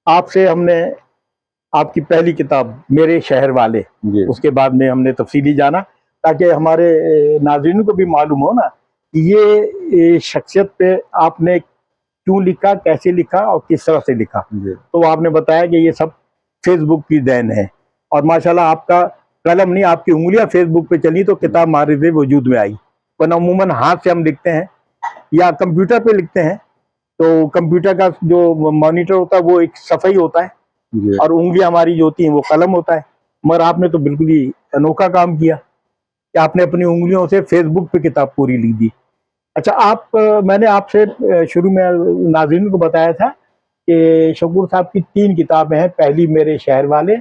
आपसे हमने आपकी पहली किताब मेरे शहर वाले, उसके बाद में हमने तफसीली जाना ताकि हमारे नाज़रीन को भी मालूम हो ना कि ये शख्सियत पे आपने क्यों लिखा, कैसे लिखा और किस तरह से लिखा। तो आपने बताया कि ये सब फेसबुक की देन है और माशाल्लाह आपका कलम नहीं, आपकी उंगलियां फेसबुक पे चली तो किताब हमारे से वजूद में आई, वरना अमूमन हाथ से हम लिखते हैं या कंप्यूटर पे लिखते हैं तो कंप्यूटर का जो मॉनिटर होता है वो एक सफ़ाई होता है और उंगलियां हमारी जो होती हैं वो कलम होता है। मगर आपने तो बिल्कुल ही अनोखा काम किया कि आपने अपनी उंगलियों से फेसबुक पे किताब पूरी लिख दी। अच्छा, मैंने आपसे शुरू में नाज़रीन को बताया था कि शकूर साहब की 3 किताबें हैं, पहली मेरे शहर वाले,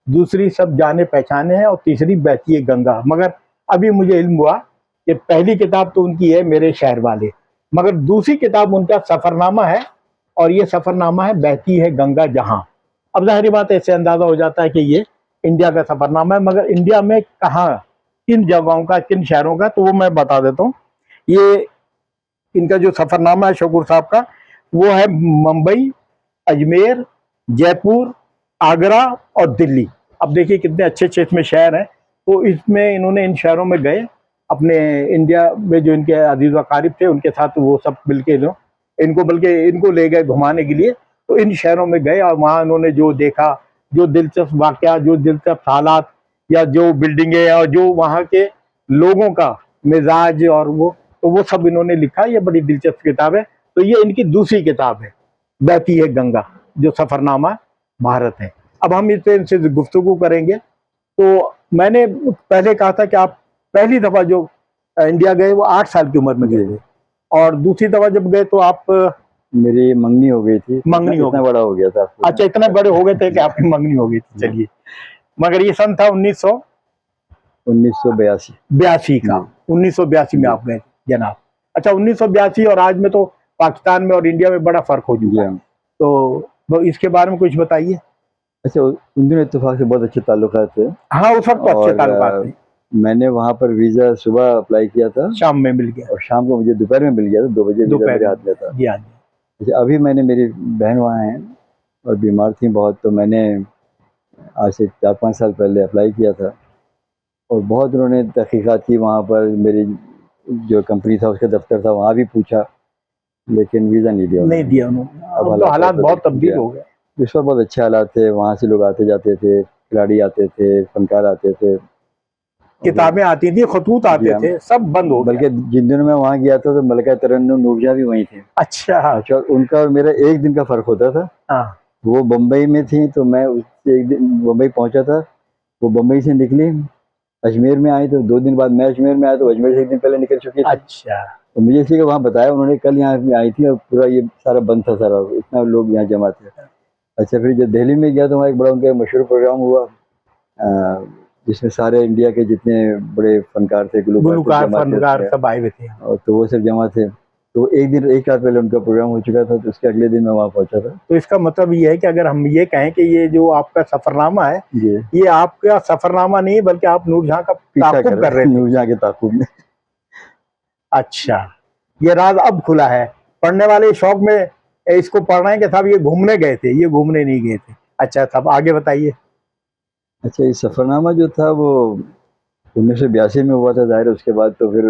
दूसरी सब जाने पहचाने हैं और तीसरी बहती गंगा। मगर अभी मुझे इल्म हुआ कि पहली किताब तो उनकी है मेरे शहर वाले, मगर दूसरी किताब उनका सफ़रनामा है और ये सफ़रनामा है बहती है गंगा जहाँ। अब ज़ाहिर बात है, इससे अंदाज़ा हो जाता है कि ये इंडिया का सफ़रनामा है, मगर इंडिया में कहाँ, किन जगहों का, किन शहरों का, तो वो मैं बता देता हूँ। ये इनका जो सफ़रनामा है शकूर साहब का, वो है मुंबई, अजमेर, जयपुर, आगरा और दिल्ली। अब देखिए कितने अच्छे अच्छे इसमें शहर हैं। तो इसमें इन्होंने इन शहरों में गए, अपने इंडिया में जो इनके अजीज वकारिब थे उनके साथ वो सब मिलके इनको बल्कि इनको ले गए घुमाने के लिए। तो इन शहरों में गए और वहाँ इन्होंने जो देखा, जो दिलचस्प वाक़या, जो दिलचस्प हालात या जो बिल्डिंगें और जो वहाँ के लोगों का मिजाज और वो सब इन्होंने लिखा। ये बड़ी दिलचस्प किताब है। तो ये इनकी दूसरी किताब है, बहती है गंगा, जो सफ़रनामा भारत है। अब हम इनसे गुफ्तगू करेंगे। तो मैंने पहले कहा था कि आप पहली दफ़ा जो इंडिया गए वो 8 साल की उम्र में गए थे और दूसरी दफ़ा जब गए तो आप, मेरी मंगनी हो गई थी। मंगनी हो इतना बड़ा हो गया था। अच्छा, इतने बड़े हो गए थे कि आपकी मंगनी हो गई थी। चलिए, मगर ये सन था 1982 का। 1982 में आप गए जनाब। अच्छा, 1982 और आज में तो पाकिस्तान में और इंडिया में बड़ा फर्क हो चुका है, तो इसके बारे में कुछ बताइए। अच्छा, उन दिनों इत्तेफाक से बहुत अच्छे ताल्लुकात थे। हाँ, उस वक्त तो अच्छे ताल्लुकात थे। मैंने वहाँ पर वीज़ा सुबह अप्लाई किया था, शाम में मिल गया और शाम को मुझे दोपहर में मिल गया था। 2 बजे वीज़ा मेरे हाथ में था। जी हाँ जी। अच्छा, अभी मैंने, मेरी बहन वहाँ हैं और बीमार थी बहुत, तो मैंने आज से 4-5 साल पहले अप्लाई किया था और बहुत उन्होंने तहकीकात की वहाँ पर। मेरी जो कंपनी था उसका दफ्तर था, वहाँ भी पूछा, लेकिन वीज़ा नहीं दिया उन्होंने। अब तो हालात बहुत तब्दील हो गए। इस वक्त बहुत अच्छे हालात थे। वहाँ से लोग आते जाते थे, खिलाड़ी आते थे, फनकार आते थे, किताबें आती थी, खतूत आते थे, सब बंद हो गया। बल्कि जिन दिनों मैं वहाँ गया था तो मलका तरन्नुम नूरजहाँ भी वहीं थे। अच्छा, उनका और मेरा एक दिन का फ़र्क होता था। वो बम्बई में थी तो मैं उससे एक दिन बम्बई पहुँचा था, वो बम्बई से निकली, अजमेर में आई, तो 2 दिन बाद मैं अजमेर में आया, तो अजमेर से एक दिन पहले निकल चुकी थी। अच्छा, तो मुझे इसी का वहाँ बताया उन्होंने, कल यहाँ आई थी और पूरा ये सारा बंद था, सारा इतना लोग यहाँ जमा थे। अच्छा, फिर जब दिल्ली में गया तो वहाँ एक बड़ा उनका मशहूर प्रोग्राम हुआ, जिसमें सारे इंडिया के जितने बड़े फनकार थे, गुलकार सब आए हुए थे, और तो वो सब जमा थे। तो एक रात पहले उनका प्रोग्राम हो चुका था, तो उसके अगले दिन मैं वहाँ पहुँचा था। तो इसका मतलब ये है कि अगर हम ये कहें कि ये जो आपका सफ़रनामा है, ये आपका सफ़रनामा नहीं बल्कि आप नूरजहाँ का ताक़ुब कर रहे थे। नूरजहाँ के ताक़ुब में। अच्छा, ये राज अब खुला है। पढ़ने वाले शौक में इसको पढ़ रहे हैं कि साहब ये घूमने गए थे, ये घूमने नहीं गए थे। अच्छा साहब, आगे बताइए। अच्छा, ये सफ़रनामा जो था वो 1982 में हुआ था ज़ाहिर। उसके बाद तो फिर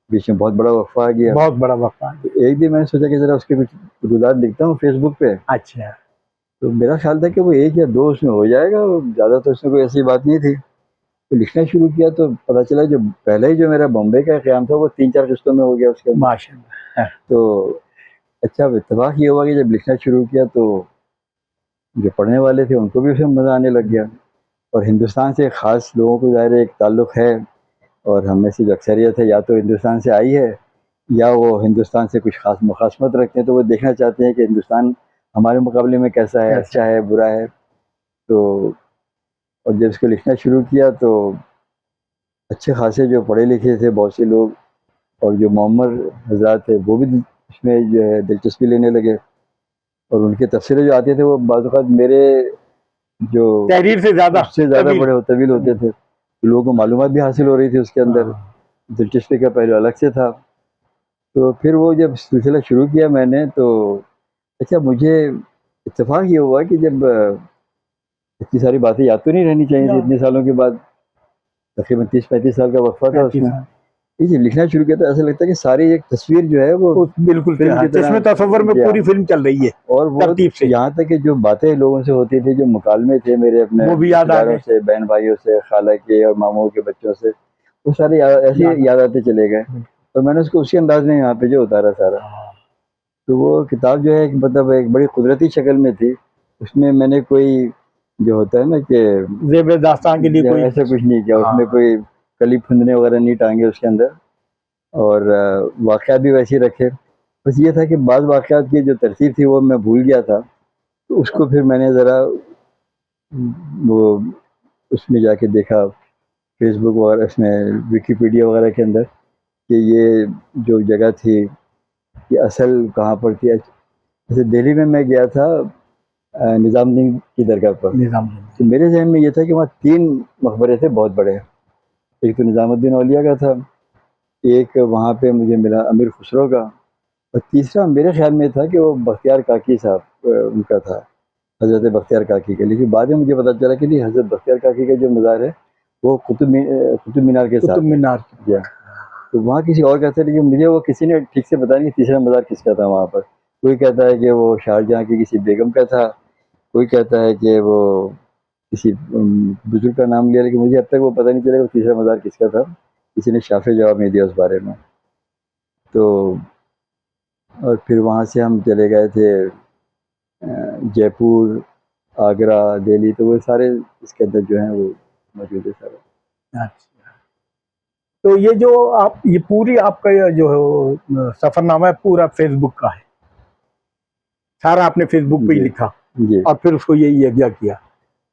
बीच में बहुत बड़ा वक़्फ़ा आ गया। बहुत बड़ा वक़्फ़ा। तो एक दिन मैंने सोचा कि ज़रा उसके कुछ गुज़ार लिखता हूँ फेसबुक पे। अच्छा। तो मेरा ख्याल था कि वो 1 या 2 उसमें हो जाएगा, ज़्यादा तो उसमें कोई ऐसी बात नहीं थी। तो लिखना शुरू किया तो पता चला जो पहले ही जो मेरा बॉम्बे का क़याम था वो 3-4 किस्तों में हो गया उसके। माशाअल्लाह। तो अच्छा, अब इत्तेफ़ाक ये हुआ कि जब लिखना शुरू किया तो जो पढ़ने वाले थे उनको भी उसमें मज़ा आने लग गया। और हिंदुस्तान से ख़ास लोगों को ज़ाहिर एक ताल्लुक़ है, और हम में से जो अक्सरियत है या तो हिंदुस्तान से आई है या वो हिंदुस्तान से कुछ ख़ास मुखासमत रखते हैं, तो वो देखना चाहते हैं कि हिंदुस्तान हमारे मुकाबले में कैसा है, अच्छा है, बुरा है। तो और जब इसको लिखना शुरू किया तो अच्छे ख़ासे जो पढ़े लिखे थे बहुत से लोग, और जो मोअम्मर हज़रात थे वो भी इसमें जो है दिलचस्पी लेने लगे, और उनके तफ़सीरें जो आते थे वो बाज़ औक़ात मेरे जो तहरीर से ज़्यादा बड़े तवील होते थे। लोगों को मालूमात भी हासिल हो रही थी उसके अंदर। दिलचस्पी का पहलू अलग से था। तो फिर वो जब सिलसिला शुरू किया मैंने, तो अच्छा, मुझे इत्तेफाक ये हुआ कि जब इतनी सारी बातें याद तो नहीं रहनी चाहिए थी इतने सालों के बाद, तकरीबन 30-35 साल का वक्फा था उसमें। ये जब लिखना शुरू किया तो ऐसा लगता है कि सारी एक तस्वीर जो है वो बिल्कुल जिसमें तस्वर में पूरी फिल्म चल रही है और वो तरतीब से। यहाँ तक कि जो बातें लोगों से होती थी, जो मुकालमे थे मेरे अपने वो भी याद आ गए से, बहन भाइयों से, खाला के और मामू के बच्चों से, वो सारे ऐसे याद आते चले गए। और मैंने उसको उसी अंदाज में यहाँ पे जो उतारा सारा। तो वो किताब जो है मतलब एक बड़ी कुदरती शक्ल में थी। उसमें मैंने कोई जो होता है ना कि ज़ेब दास्तान के लिए कोई ऐसा कुछ नहीं किया, उसमें कोई कली फुंदने वगैरह नहीं टांगे उसके अंदर, और वाक़यात भी वैसे ही रखे। बस ये था कि बाज़ वाक़यात की जो तरतीब थी वो मैं भूल गया था, तो उसको फिर मैंने ज़रा वो उसमें जाके देखा, फेसबुक वगैरह इसमें विकिपीडिया वगैरह के अंदर, कि ये जो जगह थी ये असल कहाँ पर थी। जैसे दिल्ली में मैं गया था निज़ामुद्दीन की दरगाह पर, तो मेरे जहन में ये था कि वहाँ 3 मकबरे थे बहुत बड़े। एक तो निज़ामुद्दीन औलिया का था, एक वहाँ पे मुझे मिला अमीर खुसरो का, और तीसरा मेरे ख्याल में था कि वो बख्तियार काकी साहब उनका था, हज़रत बख्तियार काकी का। लेकिन बाद में मुझे पता चला कि नहीं, हज़रत बख्तियार काकी का जो मज़ार है वो कुतुब मीनार के साथ, कुतुब मीनार तो वहाँ किसी और का था, लेकिन मुझे वो किसी ने ठीक से बताया नहीं तीसरा मज़ार किसका था वहाँ पर। कोई कहता है कि वो शाहजहाँ की किसी बेगम का था, कोई कहता है कि वो किसी बुजुर्ग का नाम लिया, लेकिन मुझे अब तक वो पता नहीं चला कि तीसरा मज़ार किसका था। किसी ने शाफ़े जवाब नहीं दिया उस बारे में। तो और फिर वहाँ से हम चले गए थे जयपुर, आगरा, दिल्ली, तो वो सारे इसके अंदर जो हैं वो मौजूद है सारा। अच्छा, तो ये जो आप ये पूरी आपका ये जो सफरनामा है पूरा फेसबुक का है, सारा आपने फेसबुक पे ही लिखा और फिर उसको ये यज्ञ किया।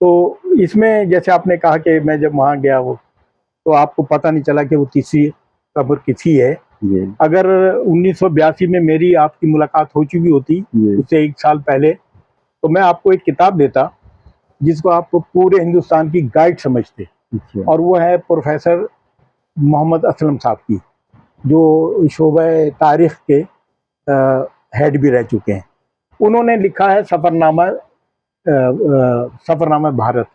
तो इसमें जैसे आपने कहा कि मैं जब वहाँ गया वो, तो आपको पता नहीं चला कि वो तीसरी कब्र किसी है। अगर 1982 में मेरी आपकी मुलाकात हो चुकी होती, उससे 1 साल पहले, तो मैं आपको एक किताब देता जिसको आप पूरे हिंदुस्तान की गाइड समझते, और वो है प्रोफेसर मोहम्मद असलम साहब की, जो शोबे तारीख के हेड भी रह चुके हैं। उन्होंने लिखा है सफरनामा भारत,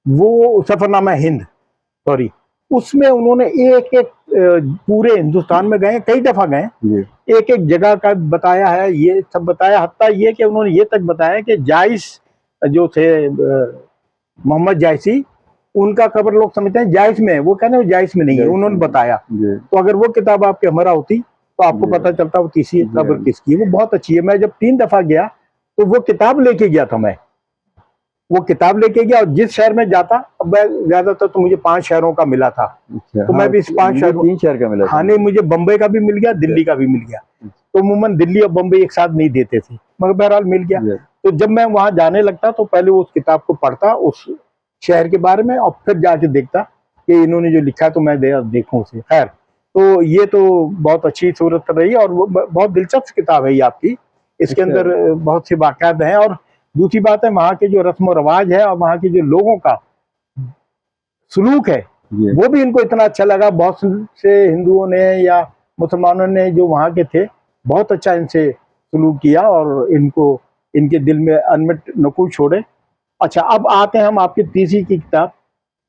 वो सफरनामा हिंद, सॉरी, उसमें उन्होंने एक एक पूरे हिंदुस्तान में गए, कई दफा गए, एक एक जगह का बताया है, ये सब बताया। हत्ता ये कि उन्होंने ये तक बताया कि जायस जो थे मोहम्मद जायसी, उनका कब्र लोग समझते हैं जायस में है, वो कहते हैं जायस में नहीं है, उन्होंने बताया। तो अगर वो किताब आपके हमारा होती तो आपको पता चलता वो तीसरी कब्र किसकी है। वो बहुत अच्छी है। मैं जब 3 दफा गया तो वो किताब लेके गया था, मैं वो किताब लेके गया, और जिस शहर में जाता, अब मैं ज्यादातर तो मुझे 5 शहरों का मिला था, तो मैं भी इस 5 शहरों 3 शहर का मिला। हाँ नहीं, मुझे बम्बई का भी मिल गया, दिल्ली का भी मिल गया। तो अमूमन दिल्ली और बम्बई एक साथ नहीं देते थे, मगर बहरहाल मिल गया। तो जब मैं वहां जाने लगता तो पहले उस किताब को पढ़ता, उस शहर के बारे में, और फिर जाके देखता कि इन्होंने जो लिखा है तो मैं देखूं उसे। खैर, तो ये तो बहुत अच्छी सूरत रही, और वो बहुत दिलचस्प किताब है ये आपकी। इसके अंदर बहुत से वाक़यात हैं, और दूसरी बात है वहाँ के जो रस्म रवाज है और वहाँ के जो लोगों का सुलूक है वो भी इनको इतना अच्छा लगा। बहुत से हिंदुओं ने या मुसलमानों ने जो वहाँ के थे, बहुत अच्छा इनसे सुलूक किया और इनको इनके दिल में अनमिट नकूश छोड़े। अच्छा, अब आते हैं हम आपकी तीसरी की किताब,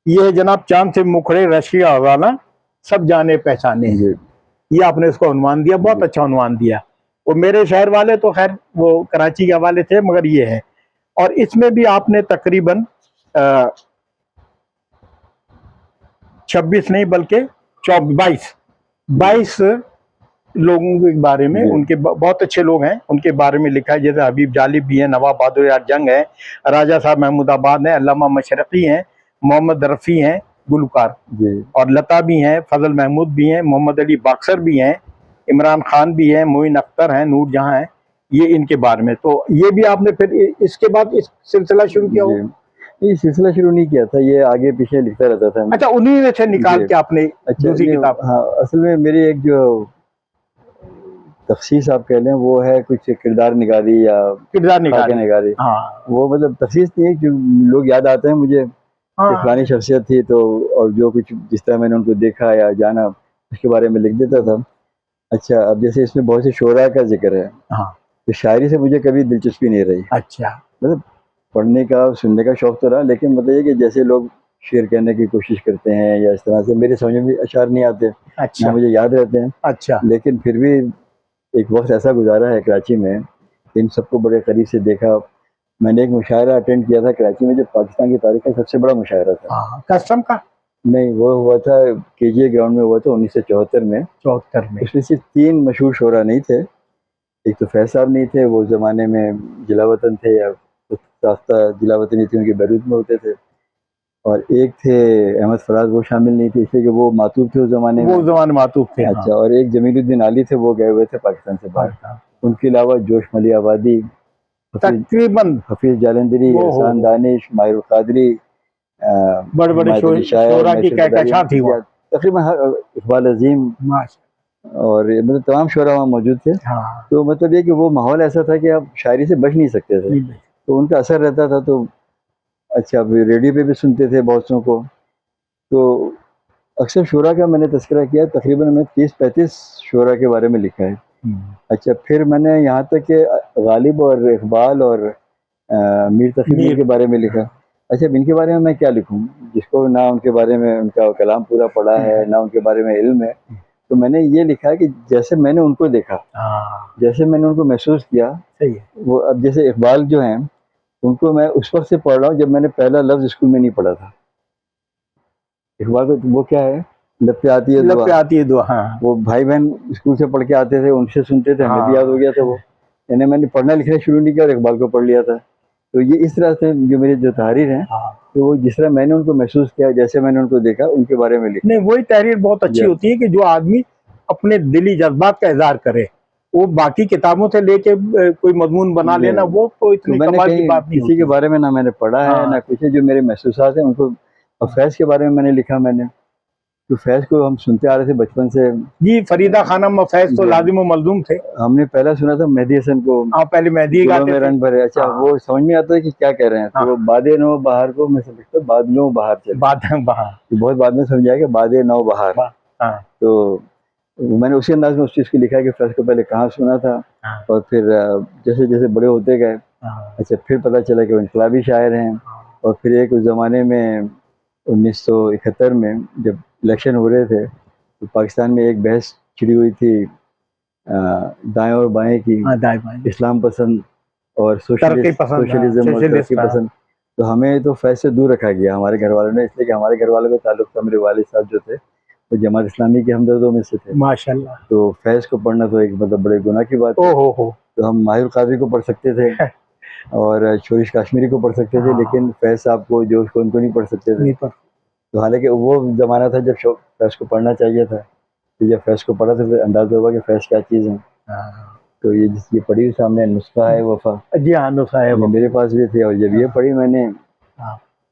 ये है जनाब चांद से मुखड़े रशिया हवाला सब जाने पहचाने। ये आपने इसको अनुमान दिया, बहुत अच्छा अनुमान दिया। वो मेरे शहर वाले तो खैर वो कराची के हवाले थे, मगर ये है। और इसमें भी आपने तकरीबन 26 नहीं बल्कि 22 लोगों के बारे में, उनके बहुत अच्छे लोग हैं, उनके बारे में लिखा है। जैसे हबीब जालिब भी हैं, नवाब बहादुर यार जंग है, राजा साहब महमूदाबाद हैं, अल्लामा मशरकी हैं, मोहम्मद रफ़ी हैं गुलकार, और लता भी हैं, फजल महमूद भी हैं, मोहम्मद अली बक्सर भी हैं, इमरान खान भी हैं, मोइन अख्तर हैं, नूर जहां हैं, ये इनके बारे में। तो ये भी आपने फिर इसके बाद इस सिलसिला शुरू किया हो? ये सिलसिला शुरू नहीं किया था, ये आगे पीछे लिखता रहता था। अच्छा, उन्हीं में से निकाल के आपने दूसरी किताब? हाँ, असल में मेरी एक जो तखसीस आप कह लें वो है कुछ किरदार निगारी या किरदार निगारी। हाँ, वो मतलब तखसीस नहीं है, जो लोग याद आते हैं मुझे कि फलानी शख्सियत थी, तो और जो कुछ जिस तरह मैंने उनको देखा या जाना उसके बारे में लिख देता था। अच्छा, अब जैसे इसमें बहुत से शोरा का जिक्र है, तो शायरी से मुझे कभी दिलचस्पी नहीं रही। अच्छा। मतलब पढ़ने का सुनने का शौक़ तो रहा, लेकिन मतलब ये कि जैसे लोग शेर कहने की कोशिश करते हैं या इस तरह से, मेरे समझ में भी अशार नहीं आते, ना अच्छा। मुझे याद रहते हैं। अच्छा। लेकिन फिर भी एक वक्त ऐसा गुजारा है कराची में, इन सबको बड़े करीब से देखा। मैंने एक मुशायरा अटेंड किया था कराची में, जो पाकिस्तान की तारीख का सबसे बड़ा मुशायरा था। हाँ, कस्टम का? नहीं, वो हुआ था KGA ग्राउंड में, हुआ था 1974 में। 74 में। उसमें सिर्फ 3 मशहूर शोरा नहीं थे। एक तो फैज़ साहब नहीं थे, वो ज़माने में जिलावतन थे, या रास्ता जिलावतनी थी, उनके बैरूत में होते थे। और एक थे अहमद फराज, वो शामिल नहीं थे, इसलिए कि वो मातूब थे उस ज़माने में। वो ज़माने मातूब थे। अच्छा, हाँ। और एक जमीलुद्दीन आली थे, वो गए हुए थे पाकिस्तान से बाहर। अच्छा। उनके अलावा जोश मली आबादी, तकरीबन हफीज़ जालंधरी, वो एहसान दानिश, माहिर कादरी, बड़े बड़े हिमायत अली शायर, शोरा की मैसर बदारी, कहकशां थी वहाँ। तकरीबन हर, इकबाल अजीम, माशा। और मतलब तमाम शोरा वहाँ मौजूद थे। हाँ। तो मतलब ये कि वो माहौल ऐसा था कि आप शायरी से बच नहीं सकते थे, तो उनका असर रहता था। तो अच्छा, अब रेडियो पे भी सुनते थे बहुत सौ को। तो अक्सर शोरा का मैंने तज़किरा किया, तकरीबन मैं 30-35 शोरा के बारे में लिखा है। अच्छा, फिर मैंने यहाँ तक कि गालिब और इकबाल और मीर तक़ी मीर के बारे में लिखा। अच्छा, अब इनके बारे में मैं क्या लिखूँ, जिसको ना उनके बारे में उनका कलाम पूरा पढ़ा है, ना उनके बारे में इल्म है। तो मैंने ये लिखा है कि जैसे मैंने उनको देखा, जैसे मैंने उनको महसूस किया। सही है। वो अब जैसे इकबाल जो हैं, उनको मैं उस वक्त से पढ़ रहा हूँ जब मैंने पहला लफ्ज़ स्कूल में नहीं पढ़ा था। इकबाल को वो क्या है, लब पे आती है दुआ, लब पे आती है दुआ। हाँ, वो भाई बहन स्कूल से पढ़ के आते थे, उनसे सुनते थे, हमें भी याद हो गया था वो। यानी मैंने पढ़ना लिखना शुरू नहीं किया और इकबाल को पढ़ लिया था। तो ये इस तरह से जो मेरी जो तहरीर है, तो वो जिस तरह मैंने उनको महसूस किया, जैसे मैंने उनको देखा, उनके बारे में लिखा। नहीं, वही तहरीर बहुत अच्छी होती है कि जो आदमी अपने दिली जज्बात का इजहार करे। वो बाकी किताबों से लेके कोई मजमून बना लेना, वो तो इतनी कमाल की बात नहीं किसी के बारे में ना मैंने पढ़ा है ना कुछ है, जो मेरे महसूसात हैं उनको। और फैज़ के बारे में मैंने लिखा। मैंने तो फैज़ को हम सुनते आ रहे थे बचपन से। जी, फरीदा खानम और फैज़ तो लाजिम व मलजूम थे। हमने पहला सुना था मेहदी हसन को। हाँ, पहले मेहदी गाते थे। रंग भरे। अच्छा, वो समझ में आता है कि क्या कह रहे हैं। तो वो बादे नौ बहार को मैं समझता बादलों बहार चले, बादलों बहार, बहुत बाद में समझ आया कि बादे नौ बहार। तो मैंने उसी अंदाज में उस चीज़ को लिखा है कि फैज़ को पहले कहाँ सुना था, और फिर जैसे जैसे बड़े होते गए, अच्छा, फिर पता चला कि वो इनकलाबी शायर हैं। और फिर एक उस ज़माने में 1971 में जब इलेक्शन हो रहे थे, तो पाकिस्तान में एक बहस छिड़ी हुई थी दाएं और बाएं की, इस्लाम पसंद और सोशलिज्म और तरक्की पसंद। तो हमें तो फैज़ से दूर रखा गया हमारे घर वालों ने, इसलिए कि हमारे घर वालों का ताल्लुक था, मेरे वालिद साहब जो थे वो जमात इस्लामी के हमदर्दों में से थे। माशाल्लाह। तो फैज़ को पढ़ना तो एक मतलब बड़े गुनाह की बात है। तो हम माहिर कादरी को पढ़ सकते थे और शोरिश काश्मीरी को पढ़ सकते थे, लेकिन फैज़ साहब को, जोश को, उनको नहीं पढ़ सकते थे। तो हालांकि वो ज़माना था जब फैज़ को पढ़ना चाहिए था। तो जब फैज़ को पढ़ा तो फिर अंदाज़ा हुआ कि फैज़ क्या चीज़ है। तो ये जिसकी पढ़ी हुई सामने नुस्खा है वफ़ा। जी हाँ, नुस्खा है वो मेरे पास भी थे, और जब ये पढ़ी मैंने,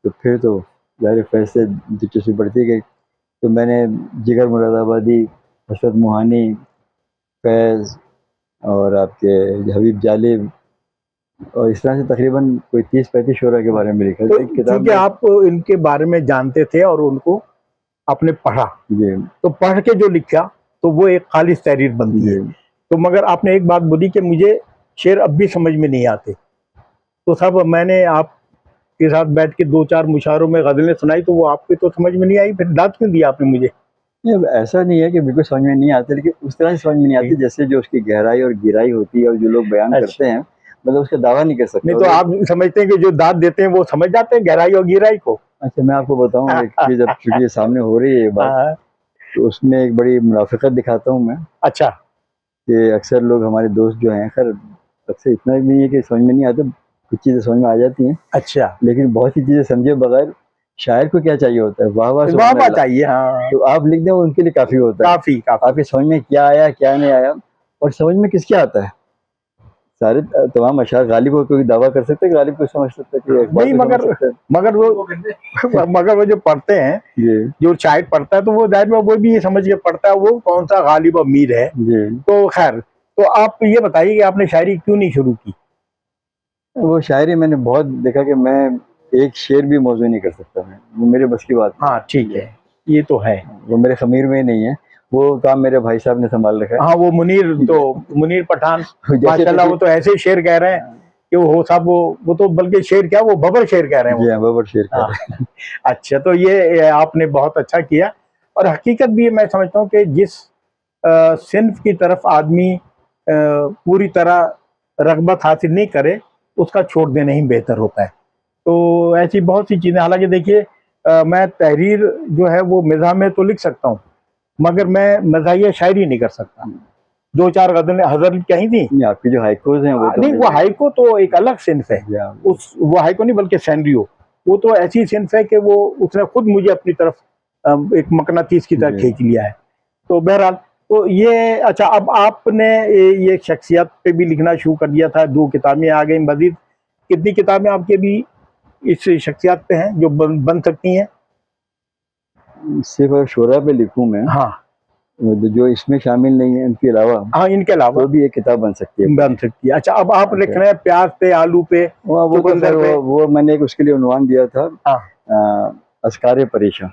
तो फिर तो ज़ाहिर फैज़ से दिलचस्पी बढ़ती गई। तो मैंने जिगर मुरादाबादी, हसरत मुहानी, फैज़ और आपके हबीब जालिब और इस तरह से तकरीबन कोई 30-35 शोरा के बारे में लिखा। तो क्योंकि आप इनके बारे में जानते थे और उनको आपने पढ़ा, तो पढ़ के जो लिखा तो वो एक खालिस तहरीर बनती है। तो मगर आपने एक बात बोली कि मुझे शेर अब भी समझ में नहीं आते, तो साहब मैंने आपके साथ बैठ के 2-4 मुशायरों में गज़लें सुनाई, तो वो आपके तो समझ में नहीं आई, फिर दाद क्यों दिया आपने मुझे? ऐसा नहीं है कि बिल्कुल समझ में नहीं आते, लेकिन उस तरह से समझ में नहीं आती जैसे जो उसकी गहराई और गिराई होती है, और जो लोग बयान करते हैं, मतलब उसका दावा नहीं कर सकते। नहीं, तो आप समझते हैं कि जो दाद देते हैं वो समझ जाते हैं गहराई और गिराई को? अच्छा, मैं आपको बताऊं एक चीज़, अब चूंकि सामने हो रही है ये बात, तो उसमें एक बड़ी मुनाफिकत दिखाता हूँ मैं। अच्छा। कि अक्सर लोग हमारे दोस्त जो हैं, खैर अक्सर इतना भी नहीं है कि समझ में नहीं आते, कुछ चीज़ें समझ में आ जाती हैं। अच्छा। लेकिन बहुत सी चीज़ें समझे बगैर शायर को क्या चाहिए होता है, वाह वाह वाह चाहिए। हाँ, तो आप लिख दें वो उनके लिए काफ़ी होता है। काफ़ी आपकी समझ में क्या आया क्या नहीं आया, और समझ में किसके आता है। सारे तमाम अशार गालिब को कोई दावा कर सकते हैं, गालिब को समझ सकते हैं नहीं, मगर वो जो पढ़ते हैं, जो शायर पढ़ता है, तो वो जाहिर में वो भी ये समझ के पढ़ता है वो कौन सा गालिब अमीर है। तो खैर, तो आप ये बताइए कि आपने शायरी क्यों नहीं शुरू की? वो शायरी मैंने बहुत देखा कि मैं एक शेर भी मौजू नहीं कर सकता, मैं, वो मेरे बस की बात। हाँ ठीक है, ये तो है, वो मेरे खमीर में ही नहीं है। वो काम मेरे भाई साहब ने संभाल रखा है। हाँ, वो मुनीर पठान जैसे माशाल्लाह, वो तो ऐसे ही शेर कह रहे हैं कि वो साहब वो तो बल्कि शेर क्या, वो बबर शेर कह रहे हैं जी हाँ, बबर शेर कह हाँ। रहे हैं। अच्छा, तो ये आपने बहुत अच्छा किया। और हकीकत भी मैं समझता हूँ कि जिस सिन्फ की तरफ आदमी पूरी तरह रग़बत हासिल नहीं करे, उसका छोड़ देना ही बेहतर होता है। तो ऐसी बहुत सी चीज़ें, हालांकि देखिए मैं तहरीर जो है वो मिज़ाह में तो लिख सकता हूँ, मगर मैं मज़ाहिया शायरी नहीं कर सकता। 2-4 गज़लें हज़र क्या ही थी। नहीं, आपकी जो हाइकोज हैं वो तो नहीं, वो हाइको तो एक अलग सिन्फ है। वो हाइको नहीं बल्कि सैनरियो, वो तो ऐसी सिन्फ है कि वो उसने खुद मुझे अपनी तरफ एक मकनातीस की तरह खींच लिया है। तो बहरहाल, तो ये अच्छा, अब आपने ये शख्सियत पे भी लिखना शुरू कर दिया था, 2 किताबें आ गई, मजीद कितनी किताबें आपके भी इस शख्सियत पे हैं जो बन सकती हैं? सिर्फ अगर शोरा पे लिखूं मैं, हाँ जो इसमें शामिल नहीं है इनके अलावा, हाँ, इनके अलावा तो भी एक किताब बन सकती है। अच्छा, अब आप लिख रहे हैं प्याज पे, आलू पे, वो चुकंदर पे। वो मैंने एक उसके लिए उन्वान दिया था, हाँ, अस्कारे परेशान।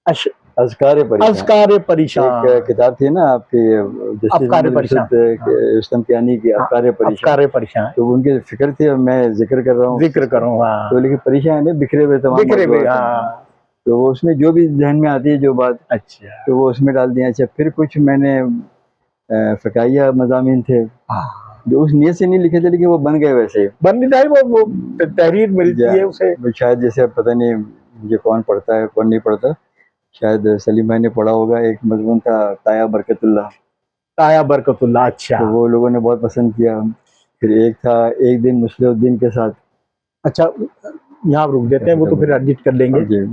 अच्छा, अस्कारे परेशान अस्कारे परेशान, एक किताब थी ना आपकी, अफकारे परेशान, रुस्तम कियानी की, अस्कारे परेशान। अफकारे परेशान, तो उनकी फिक्र थी, और मैं जिक्र कर रहा हूँ, जिक्र करूँ। तो लेकिन परेशान है, बिखरे हुए तमाम बिखरे हुए, मौज़ूआत हैं। हाँ, तो वो उसमें जो भी ध्यान में आती है जो बात, अच्छा, तो वो उसमें डाल दिया। अच्छा, फिर कुछ मैंने फ़िकाहिया मज़ामीन थे जो उस नीयत से नहीं लिखे थे, लेकिन वो बन गए वैसे ही। बन नहीं जाए, वो तहरीर मिलती है उसे। वो शायद जैसे अब पता नहीं मुझे कौन पढ़ता है कौन नहीं पढ़ता, शायद सलीम भाई ने पढ़ा होगा, एक मजमून था ताया बरकतुल्लाह। ताया बरकतुल्लाह, अच्छा। तो वो लोगों ने बहुत पसंद किया। फिर एक था एक दिन मुस्लिउद्दीन के साथ। अच्छा, यहाँ रुक देते हैं, वो तो फिर एडिट कर लेंगे। जी।